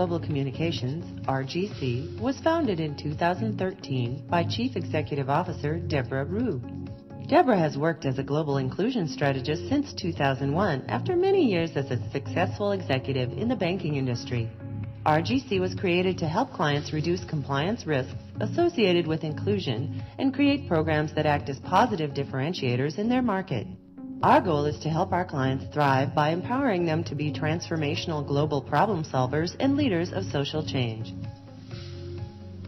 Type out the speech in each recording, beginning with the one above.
Global Communications, RGC, was founded in 2013 by Chief Executive Officer Deborah Rue. Deborah has worked as a global inclusion strategist since 2001 after many years as a successful executive in the banking industry. RGC was created to help clients reduce compliance risks associated with inclusion and create programs that act as positive differentiators in their market. Our goal is to help our clients thrive by empowering them to be transformational global problem solvers and leaders of social change.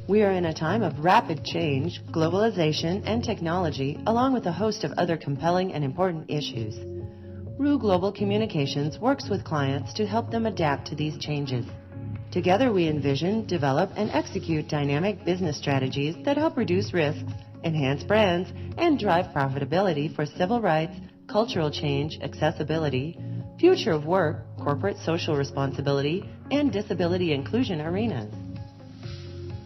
We are in a time of rapid change, globalization, and technology, along with a host of other compelling and important issues. Rue Global Communications works with clients to help them adapt to these changes. Together we envision, develop, and execute dynamic business strategies that help reduce risks, enhance brands, and drive profitability for civil rights, cultural change, accessibility, future of work, corporate social responsibility, and disability inclusion arenas.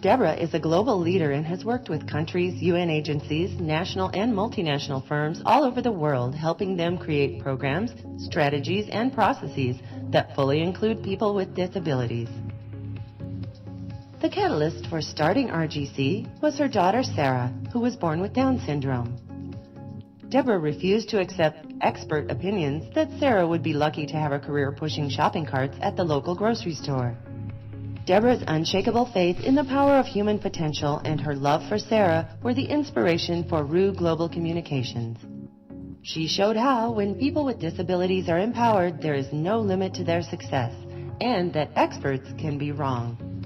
Deborah is a global leader and has worked with countries, UN agencies, national and multinational firms all over the world, helping them create programs, strategies, and processes that fully include people with disabilities. The catalyst for starting RGC was her daughter Sarah, who was born with Down syndrome. Deborah refused to accept expert opinions that Sarah would be lucky to have a career pushing shopping carts at the local grocery store. Deborah's unshakable faith in the power of human potential and her love for Sarah were the inspiration for Rue Global Communications. She showed how, when people with disabilities are empowered, there is no limit to their success, and that experts can be wrong.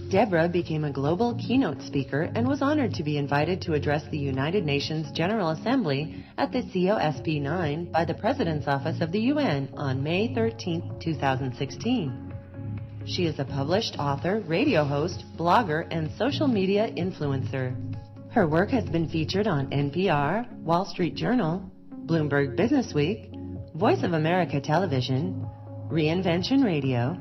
Deborah became a global keynote speaker and was honored to be invited to address the United Nations General Assembly at the COSP9 by the President's Office of the UN on May 13, 2016. She is a published author, radio host, blogger, and social media influencer. Her work has been featured on NPR, Wall Street Journal, Bloomberg Businessweek, Voice of America Television, Reinvention Radio,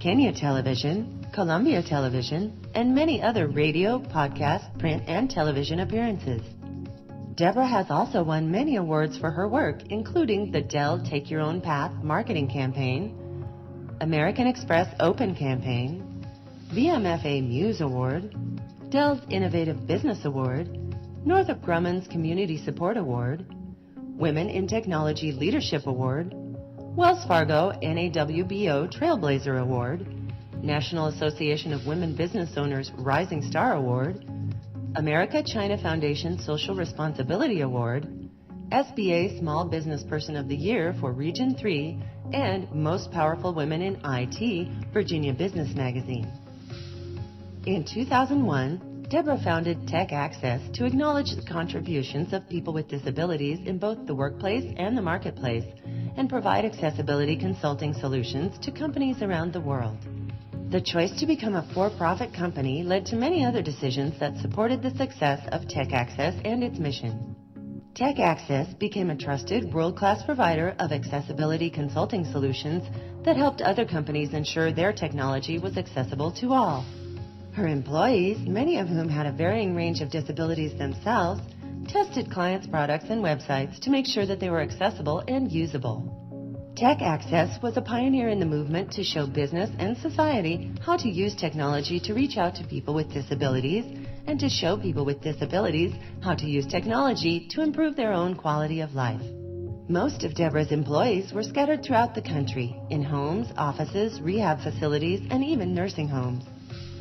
Kenya Television, Columbia Television, and many other radio, podcast, print, and television appearances. Deborah has also won many awards for her work, including the Dell Take Your Own Path marketing campaign, American Express Open Campaign, VMFA Muse Award, Dell's Innovative Business Award, Northrop Grumman's Community Support Award, Women in Technology Leadership Award, Wells Fargo NAWBO Trailblazer Award, National Association of Women Business Owners Rising Star Award, America China Foundation Social Responsibility Award, SBA Small Business Person of the Year for Region 3, and Most Powerful Women in IT, Virginia Business Magazine. In 2001, Deborah founded Tech Access to acknowledge the contributions of people with disabilities in both the workplace and the marketplace, and provide accessibility consulting solutions to companies around the world. The choice to become a for-profit company led to many other decisions that supported the success of Tech Access and its mission. Tech Access became a trusted, world-class provider of accessibility consulting solutions that helped other companies ensure their technology was accessible to all. Her employees, many of whom had a varying range of disabilities themselves, tested clients' products and websites to make sure that they were accessible and usable. Tech Access was a pioneer in the movement to show business and society how to use technology to reach out to people with disabilities and to show people with disabilities how to use technology to improve their own quality of life. Most of Deborah's employees were scattered throughout the country, in homes, offices, rehab facilities, and even nursing homes.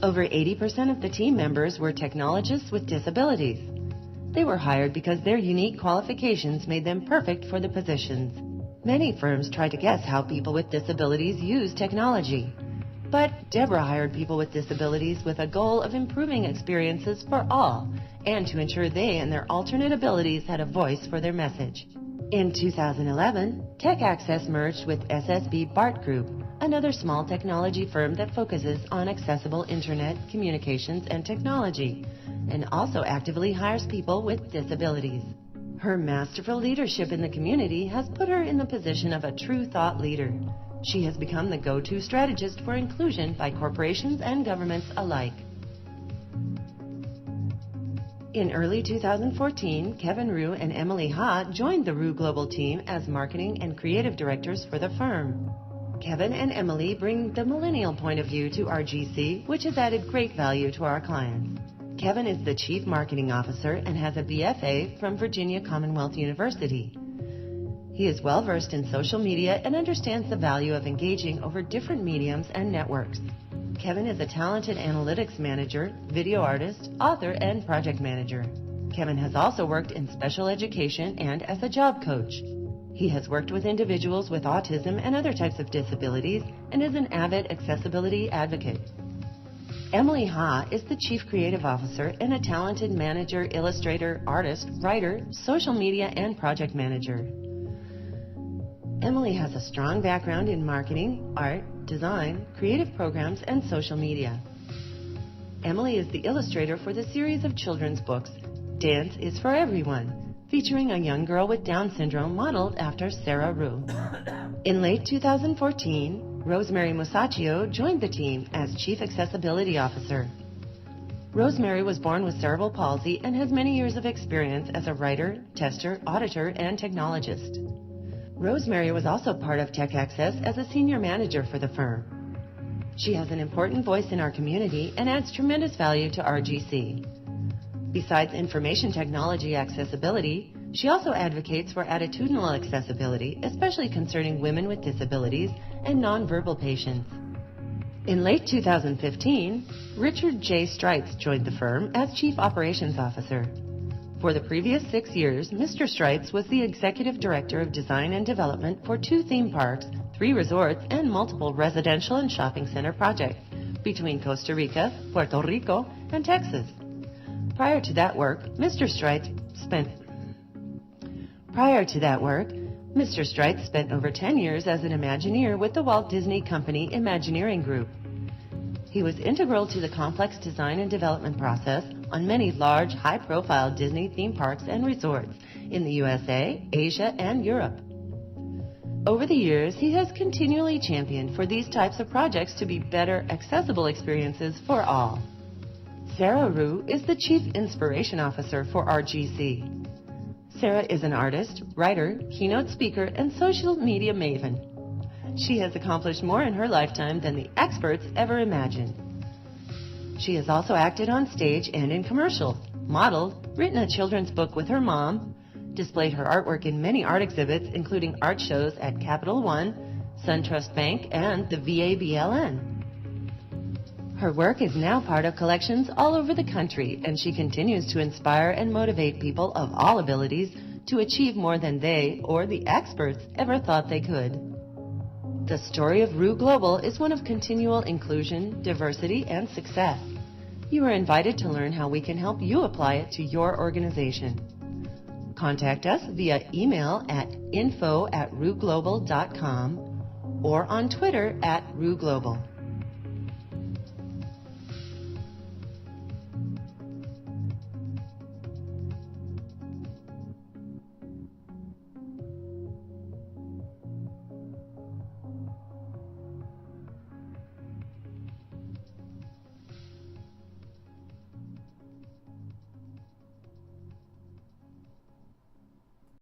Over 80% of the team members were technologists with disabilities. They were hired because their unique qualifications made them perfect for the positions. Many firms try to guess how people with disabilities use technology. But Deborah hired people with disabilities with a goal of improving experiences for all and to ensure they and their alternate abilities had a voice for their message. In 2011, Tech Access merged with SSB BART Group, another small technology firm that focuses on accessible internet, communications, and technology, and also actively hires people with disabilities. Her masterful leadership in the community has put her in the position of a true thought leader. She has become the go-to strategist for inclusion by corporations and governments alike. In early 2014, Kevin Rue and Emily Ha joined the Rue Global team as marketing and creative directors for the firm. Kevin and Emily bring the millennial point of view to RGC, which has added great value to our clients. Kevin is the Chief Marketing Officer and has a BFA from Virginia Commonwealth University. He is well versed in social media and understands the value of engaging over different mediums and networks. Kevin is a talented analytics manager, video artist, author, and project manager. Kevin has also worked in special education and as a job coach. He has worked with individuals with autism and other types of disabilities and is an avid accessibility advocate. Emily Ha is the Chief Creative Officer and a talented manager, illustrator, artist, writer, social media, and project manager. Emily has a strong background in marketing, art, design, creative programs, and social media. Emily is the illustrator for the series of children's books, Dance is for Everyone, featuring a young girl with Down syndrome modeled after Sarah Rue. In late 2014, Rosemary Musacchio joined the team as Chief Accessibility Officer. Rosemary was born with cerebral palsy and has many years of experience as a writer, tester, auditor, and technologist. Rosemary was also part of Tech Access as a senior manager for the firm. She has an important voice in our community and adds tremendous value to RGC. Besides information technology accessibility, she also advocates for attitudinal accessibility, especially concerning women with disabilities and nonverbal patients. In late 2015, Richard J. Streitz joined the firm as Chief Operations Officer. For the previous 6 years, Mr. Streitz was the Executive Director of Design and Development for 2 theme parks, 3 resorts, and multiple residential and shopping center projects between Costa Rica, Puerto Rico, and Texas. Prior to that work, Mr. Streitz spent over 10 years as an Imagineer with the Walt Disney Company Imagineering Group. He was integral to the complex design and development process on many large, high-profile Disney theme parks and resorts in the USA, Asia, and Europe. Over the years, he has continually championed for these types of projects to be better, accessible experiences for all. Sarah Rue is the Chief Inspiration Officer for RGC. Sarah is an artist, writer, keynote speaker, and social media maven. She has accomplished more in her lifetime than the experts ever imagined. She has also acted on stage and in commercials, modeled, written a children's book with her mom, displayed her artwork in many art exhibits, including art shows at Capital One, SunTrust Bank, and the VABLN. Her work is now part of collections all over the country, and she continues to inspire and motivate people of all abilities to achieve more than they or the experts ever thought they could. The story of Rue Global is one of continual inclusion, diversity, and success. You are invited to learn how we can help you apply it to your organization. Contact us via email at info@rueglobal.com or on Twitter @RueGlobal.